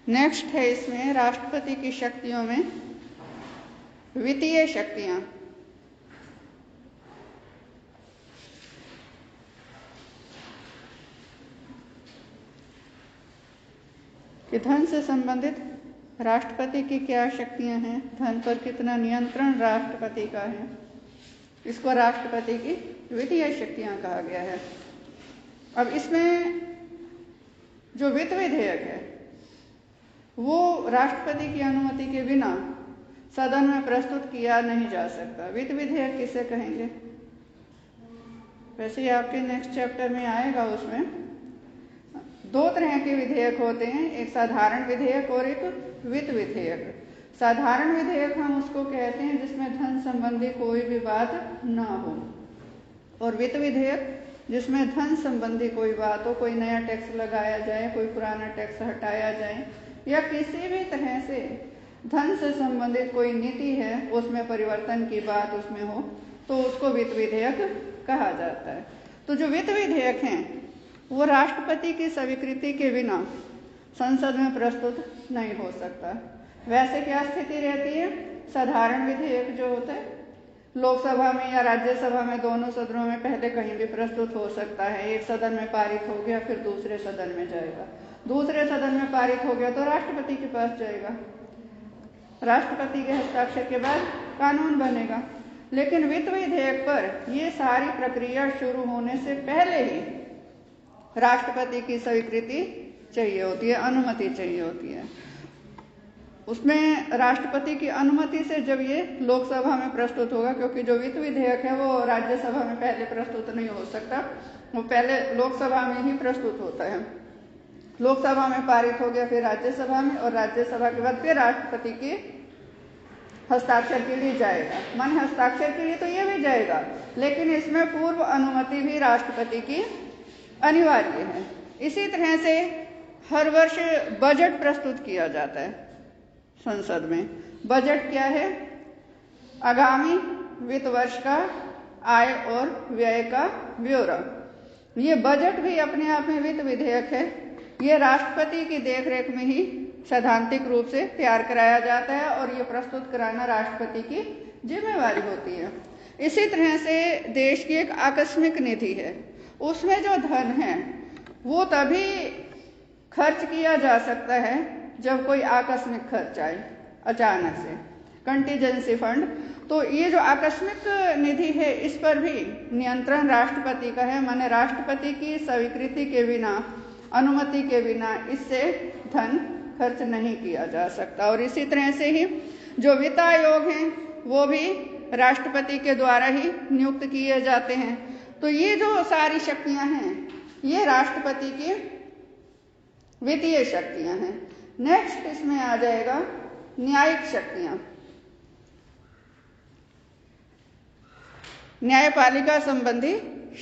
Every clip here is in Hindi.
नेक्स्ट है इसमें राष्ट्रपति की शक्तियों में वित्तीय शक्तियां। कि धन से संबंधित राष्ट्रपति की क्या शक्तियां हैं, धन पर कितना नियंत्रण राष्ट्रपति का है, इसको राष्ट्रपति की वित्तीय शक्तियां कहा गया है। अब इसमें जो वित्त विधेयक है वो राष्ट्रपति की अनुमति के बिना सदन में प्रस्तुत किया नहीं जा सकता। वित्त विधेयक किसे कहेंगे? वैसे ही आपके नेक्स्ट चैप्टर में आएगा। उसमें दो तरह के विधेयक होते हैं, एक साधारण विधेयक और एक वित्त विधेयक। साधारण विधेयक हम उसको कहते हैं जिसमें धन संबंधी कोई भी बात ना हो, और वित्त विधेयक जिसमें धन संबंधी कोई बात हो, कोई नया टैक्स लगाया जाए, कोई पुराना टैक्स हटाया जाए, या किसी भी तरह से धन से संबंधित कोई नीति है उसमें परिवर्तन की बात उसमें हो, तो उसको वित्त विधेयक कहा जाता है। तो जो वित्त विधेयक हैं वो राष्ट्रपति की स्वीकृति के बिना संसद में प्रस्तुत नहीं हो सकता। वैसे क्या स्थिति रहती है? साधारण विधेयक जो होता है लोकसभा में या राज्यसभा में, दोनों सदनों में पहले कहीं भी प्रस्तुत हो सकता है। एक सदन में पारित हो गया फिर दूसरे सदन में जाएगा, दूसरे सदन में पारित हो गया तो राष्ट्रपति के पास जाएगा, राष्ट्रपति के हस्ताक्षर के बाद कानून बनेगा। लेकिन वित्त विधेयक पर ये सारी प्रक्रिया शुरू होने से पहले ही राष्ट्रपति की स्वीकृति चाहिए होती है, अनुमति चाहिए होती है। उसमें राष्ट्रपति की अनुमति से जब ये लोकसभा में प्रस्तुत होगा, क्योंकि जो वित्त विधेयक है वो राज्यसभा में पहले प्रस्तुत नहीं हो सकता, वो पहले लोकसभा में ही प्रस्तुत होता है। लोकसभा में पारित हो गया फिर राज्यसभा में, और राज्यसभा के बाद फिर राष्ट्रपति के हस्ताक्षर के लिए जाएगा। मन हस्ताक्षर के लिए तो ये भी जाएगा, लेकिन इसमें पूर्व अनुमति भी राष्ट्रपति की अनिवार्य है। इसी तरह से हर वर्ष बजट प्रस्तुत किया जाता है संसद में। बजट क्या है? आगामी वित्त वर्ष का आय और व्यय का ब्यौरा। ये बजट भी अपने आप में वित्त विधेयक है। ये राष्ट्रपति की देखरेख में ही सैद्धांतिक रूप से तैयार कराया जाता है और ये प्रस्तुत कराना राष्ट्रपति की जिम्मेवारी होती है। इसी तरह से देश की एक आकस्मिक निधि है, उसमें जो धन है वो तभी खर्च किया जा सकता है जब कोई आकस्मिक खर्च आए अचानक से, कंटीजेंसी फंड। तो ये जो आकस्मिक निधि है इस पर भी नियंत्रण राष्ट्रपति का है, माने राष्ट्रपति की स्वीकृति के बिना, अनुमति के बिना इससे धन खर्च नहीं किया जा सकता। और इसी तरह से ही जो वित्त आयोग हैं वो भी राष्ट्रपति के द्वारा ही नियुक्त किए जाते हैं। तो ये जो सारी शक्तियां हैं ये राष्ट्रपति की वित्तीय शक्तियां हैं। नेक्स्ट इसमें आ जाएगा न्यायिक शक्तियां, न्यायपालिका संबंधी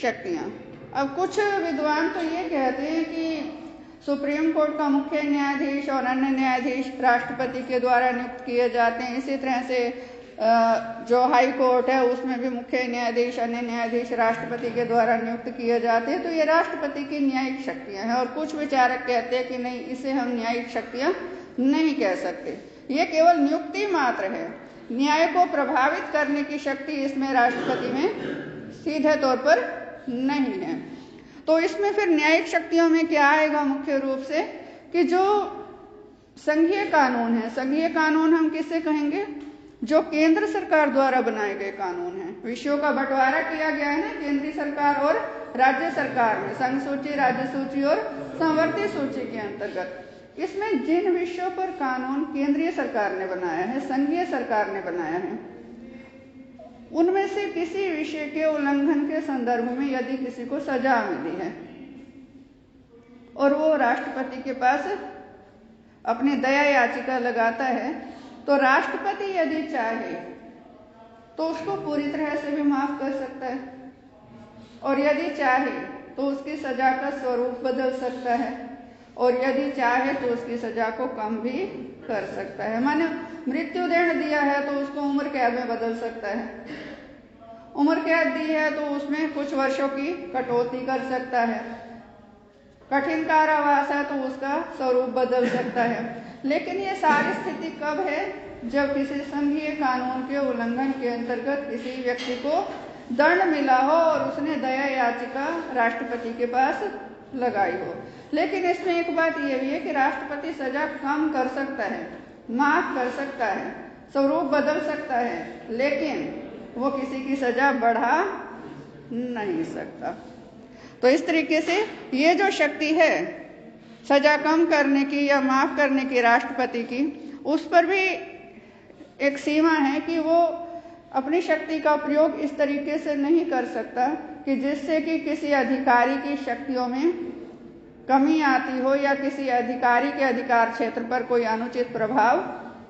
शक्तियां। अब कुछ विद्वान तो ये कहते हैं कि सुप्रीम कोर्ट का मुख्य न्यायाधीश और अन्य न्यायाधीश राष्ट्रपति के द्वारा नियुक्त किए जाते हैं। इसी तरह से जो हाई कोर्ट है उसमें भी मुख्य न्यायाधीश, अन्य न्यायाधीश राष्ट्रपति के द्वारा नियुक्त किए जाते हैं। तो ये राष्ट्रपति की न्यायिक शक्तियां हैं। और कुछ विचारक कहते हैं कि नहीं, इसे हम न्यायिक शक्तियां नहीं कह सकते, ये केवल नियुक्ति मात्र है। न्याय को प्रभावित करने की शक्ति इसमें राष्ट्रपति में सीधे तौर पर नहीं है। तो इसमें फिर न्यायिक शक्तियों में क्या आएगा? मुख्य रूप से कि जो संघीय कानून है, संघीय कानून हम किसे कहेंगे? जो केंद्र सरकार द्वारा बनाए गए कानून हैं। विषयों का बंटवारा किया गया है ना केंद्रीय सरकार और राज्य सरकार में, संघ सूची, राज्य सूची और समवर्ती सूची के अंतर्गत। इसमें जिन विषयों पर कानून केंद्रीय सरकार ने बनाया है, संघीय सरकार ने बनाया है, उनमें से किसी विषय के उल्लंघन के संदर्भ में यदि किसी को सजा मिली है और वो राष्ट्रपति के पास अपनी दया याचिका लगाता है, तो राष्ट्रपति यदि चाहे तो उसको पूरी तरह से भी माफ कर सकता है, और यदि चाहे तो उसकी सजा का स्वरूप बदल सकता है, और यदि चाहे तो उसकी सजा को कम भी कर सकता है। माने मृत्युदंड दिया है तो उसको उम्र कैद में बदल सकता है, उम्र कैद दी है तो उसमें कुछ वर्षों की कटौती कर सकता है, कठिन कारावास है तो उसका स्वरूप बदल सकता है। लेकिन ये सारी स्थिति कब है? जब किसी संघीय कानून के उल्लंघन के अंतर्गत किसी व्यक्ति को दंड मिला हो और उसने दया याचिका राष्ट्रपति के पास लगाई हो। लेकिन इसमें एक बात यह भी है कि राष्ट्रपति सजा कम कर सकता है, माफ कर सकता है, स्वरूप बदल सकता है, लेकिन वो किसी की सजा बढ़ा नहीं सकता। तो इस तरीके से ये जो शक्ति है सजा कम करने की या माफ करने की राष्ट्रपति की, उस पर भी एक सीमा है कि वो अपनी शक्ति का प्रयोग इस तरीके से नहीं कर सकता कि जिससे कि किसी अधिकारी की शक्तियों में कमी आती हो या किसी अधिकारी के अधिकार क्षेत्र पर कोई अनुचित प्रभाव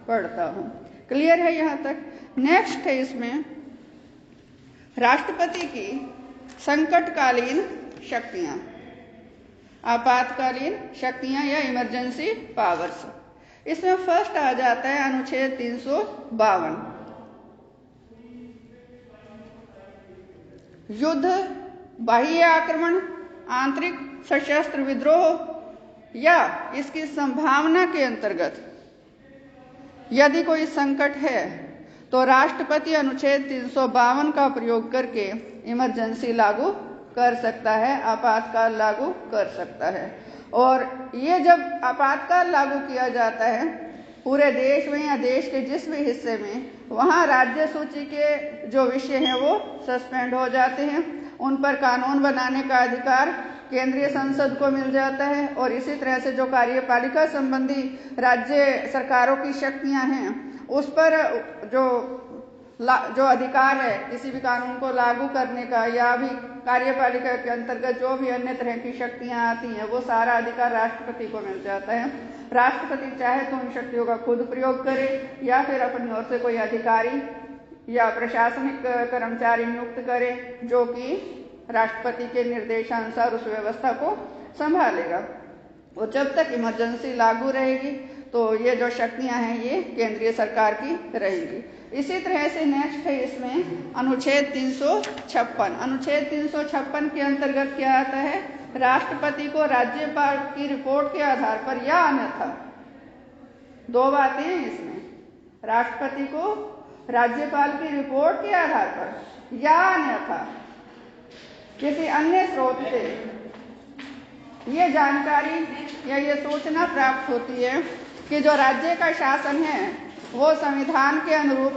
पड़ता हो। क्लियर है यहाँ तक? नेक्स्ट है इसमें राष्ट्रपति की संकटकालीन शक्तियां, आपातकालीन शक्तियां या इमरजेंसी पावर्स। इसमें फर्स्ट आ जाता है अनुच्छेद 352। युद्ध, बाह्य आक्रमण, आंतरिक सशस्त्र विद्रोह या इसकी संभावना के अंतर्गत यदि कोई संकट है तो राष्ट्रपति अनुच्छेद 352 का प्रयोग करके इमरजेंसी लागू कर सकता है, आपातकाल लागू कर सकता है। और ये जब आपातकाल लागू किया जाता है पूरे देश में या देश के जिस भी हिस्से में, वहाँ राज्य सूची के जो विषय हैं वो सस्पेंड हो जाते हैं, उन पर कानून बनाने का अधिकार केंद्रीय संसद को मिल जाता है। और इसी तरह से जो कार्यपालिका संबंधी राज्य सरकारों की शक्तियां हैं उस पर जो अधिकार है किसी भी कानून को लागू करने का या भी कार्यपालिका के अंतर्गत जो भी अन्य तरह की शक्तियां आती हैं वो सारा अधिकार राष्ट्रपति को मिल जाता है। राष्ट्रपति चाहे तो उन शक्तियों का खुद प्रयोग करे या फिर अपनी ओर से कोई अधिकारी या प्रशासनिक कर्मचारी नियुक्त करे जो कि राष्ट्रपति के निर्देशानुसार उस व्यवस्था को संभालेगा। और जब तक इमरजेंसी लागू रहेगी तो ये जो शक्तियां हैं ये केंद्रीय सरकार की रहेंगी। इसी तरह से नेक्स्ट है इसमें अनुच्छेद 356। अनुच्छेद 356 के अंतर्गत क्या आता है? राष्ट्रपति को राज्यपाल की रिपोर्ट के आधार पर या अन्यथा, दो बातें हैं इसमें, राष्ट्रपति को राज्यपाल की रिपोर्ट के आधार पर या अन्यथा किसी अन्य स्रोत से ये जानकारी या ये सूचना प्राप्त होती है कि जो राज्य का शासन है वो संविधान के अनुरूप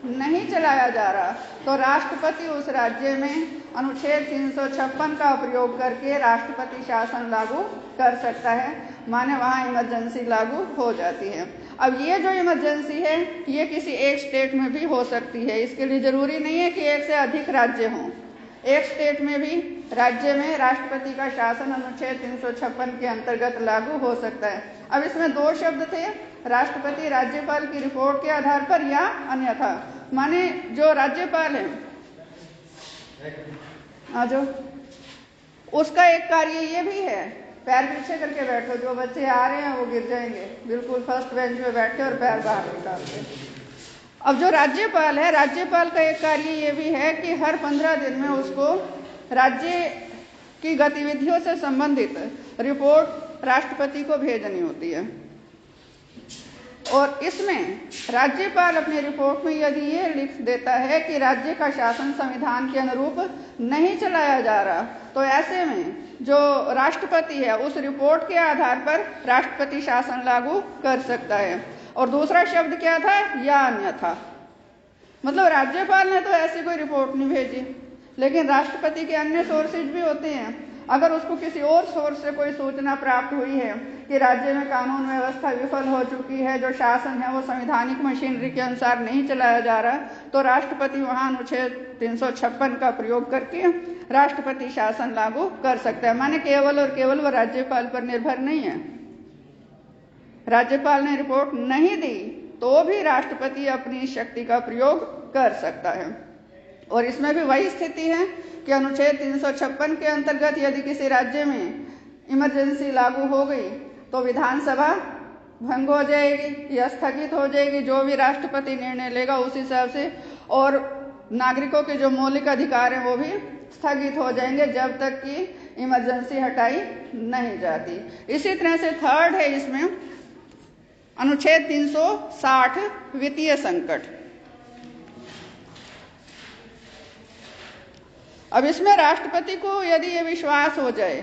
नहीं चलाया जा रहा, तो राष्ट्रपति उस राज्य में अनुच्छेद 356 का प्रयोग करके राष्ट्रपति शासन लागू कर सकता है, माने वहाँ इमरजेंसी लागू हो जाती है। अब ये जो इमरजेंसी है ये किसी एक स्टेट में भी हो सकती है, इसके लिए जरूरी नहीं है कि एक से अधिक राज्य हों। एक स्टेट में भी राज्य में राष्ट्रपति का शासन अनुच्छेद 356 के अंतर्गत लागू हो सकता है। अब इसमें दो शब्द थे, राष्ट्रपति राज्यपाल की रिपोर्ट के आधार पर या अन्यथा, माने जो राज्यपाल है जो उसका एक कार्य ये भी है, पैर पीछे करके बैठो, जो बच्चे आ रहे हैं वो गिर जाएंगे, बिल्कुल फर्स्ट बेंच में बैठे और पैर बाहर निकालते। अब जो राज्यपाल है, राज्यपाल का एक कार्य ये भी है कि हर 15 दिन में उसको राज्य की गतिविधियों से संबंधित रिपोर्ट राष्ट्रपति को भेजनी होती है। और इसमें राज्यपाल अपनी रिपोर्ट में यदि ये लिख देता है कि राज्य का शासन संविधान के अनुरूप नहीं चलाया जा रहा, तो ऐसे में जो राष्ट्रपति है उस रिपोर्ट के आधार पर राष्ट्रपति शासन लागू कर सकता है। और दूसरा शब्द क्या था? या अन्यथा, मतलब राज्यपाल ने तो ऐसी कोई रिपोर्ट नहीं भेजी, लेकिन राष्ट्रपति के अन्य सोर्सेज भी होते हैं। अगर उसको किसी और सोर्स से कोई सूचना प्राप्त हुई है कि राज्य में कानून व्यवस्था विफल हो चुकी है, जो शासन है वो संवैधानिक मशीनरी के अनुसार नहीं चलाया जा रहा, तो राष्ट्रपति वहां अनुच्छेद 356 का प्रयोग करके राष्ट्रपति शासन लागू कर सकता है। माने केवल और केवल वो राज्यपाल पर निर्भर नहीं है। राज्यपाल ने रिपोर्ट नहीं दी तो भी राष्ट्रपति अपनी शक्ति का प्रयोग कर सकता है। और इसमें भी वही स्थिति है कि अनुच्छेद 356 के अंतर्गत यदि किसी राज्य में इमरजेंसी लागू हो गई तो विधानसभा भंग हो जाएगी या स्थगित हो जाएगी, जो भी राष्ट्रपति निर्णय लेगा उस हिसाब से, और नागरिकों के जो मौलिक अधिकार हैं वो भी स्थगित हो जाएंगे जब तक कि इमरजेंसी हटाई नहीं जाती। इसी तरह से थर्ड है इसमें अनुच्छेद 360 वित्तीय संकट। अब इसमें राष्ट्रपति को यदि ये विश्वास हो जाए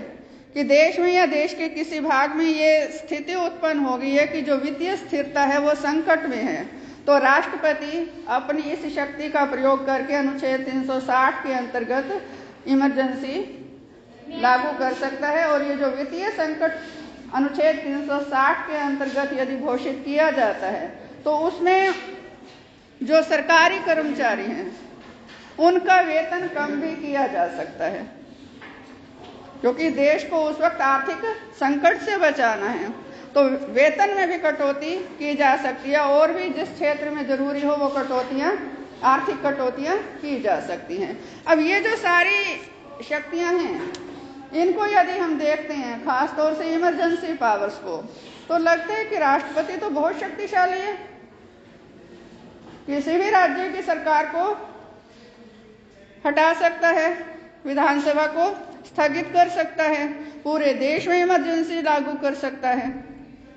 कि देश में या देश के किसी भाग में ये स्थिति उत्पन्न हो गई है कि जो वित्तीय स्थिरता है वो संकट में है, तो राष्ट्रपति अपनी इस शक्ति का प्रयोग करके अनुच्छेद 360 के अंतर्गत इमरजेंसी लागू कर सकता है। और ये जो वित्तीय संकट अनुच्छेद 360 के अंतर्गत यदि घोषित किया जाता है तो उसमें जो सरकारी कर्मचारी हैं उनका वेतन कम भी किया जा सकता है, क्योंकि देश को उस वक्त आर्थिक संकट से बचाना है, तो वेतन में भी कटौती की जा सकती है और भी जिस क्षेत्र में जरूरी हो वो कटौतियां, आर्थिक कटौतियां की जा सकती हैं। अब ये जो सारी शक्तियां हैं इनको यदि हम देखते हैं, खास तौर से इमरजेंसी पावर्स को, तो लगता है कि राष्ट्रपति तो बहुत शक्तिशाली है, किसी भी राज्य की सरकार को हटा सकता है, विधानसभा को स्थगित कर सकता है, पूरे देश में इमरजेंसी लागू कर सकता है।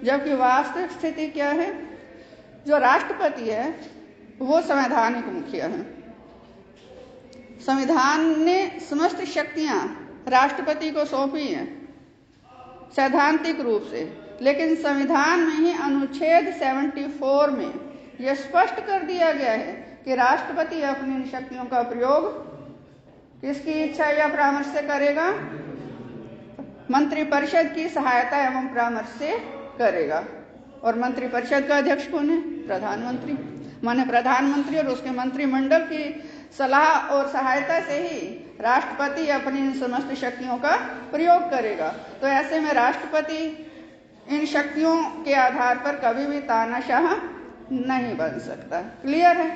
जबकि वास्तविक स्थिति क्या है, जो राष्ट्रपति है वो संवैधानिक मुखिया है। संविधान ने समस्त शक्तियां राष्ट्रपति को सौंपी हैं सैद्धांतिक रूप से, लेकिन संविधान में ही अनुच्छेद 74 में यह स्पष्ट कर दिया गया है कि राष्ट्रपति अपनी इन शक्तियों का प्रयोग किसकी इच्छा या परामर्श से करेगा, मंत्रिपरिषद की सहायता एवं परामर्श से करेगा। और मंत्रिपरिषद का अध्यक्ष कौन है? प्रधानमंत्री। माने प्रधानमंत्री और उसके मंत्रिमंडल की सलाह और सहायता से ही राष्ट्रपति अपनी इन समस्त शक्तियों का प्रयोग करेगा। तो ऐसे में राष्ट्रपति इन शक्तियों के आधार पर कभी भी तानाशाह नहीं बन सकता। क्लियर है?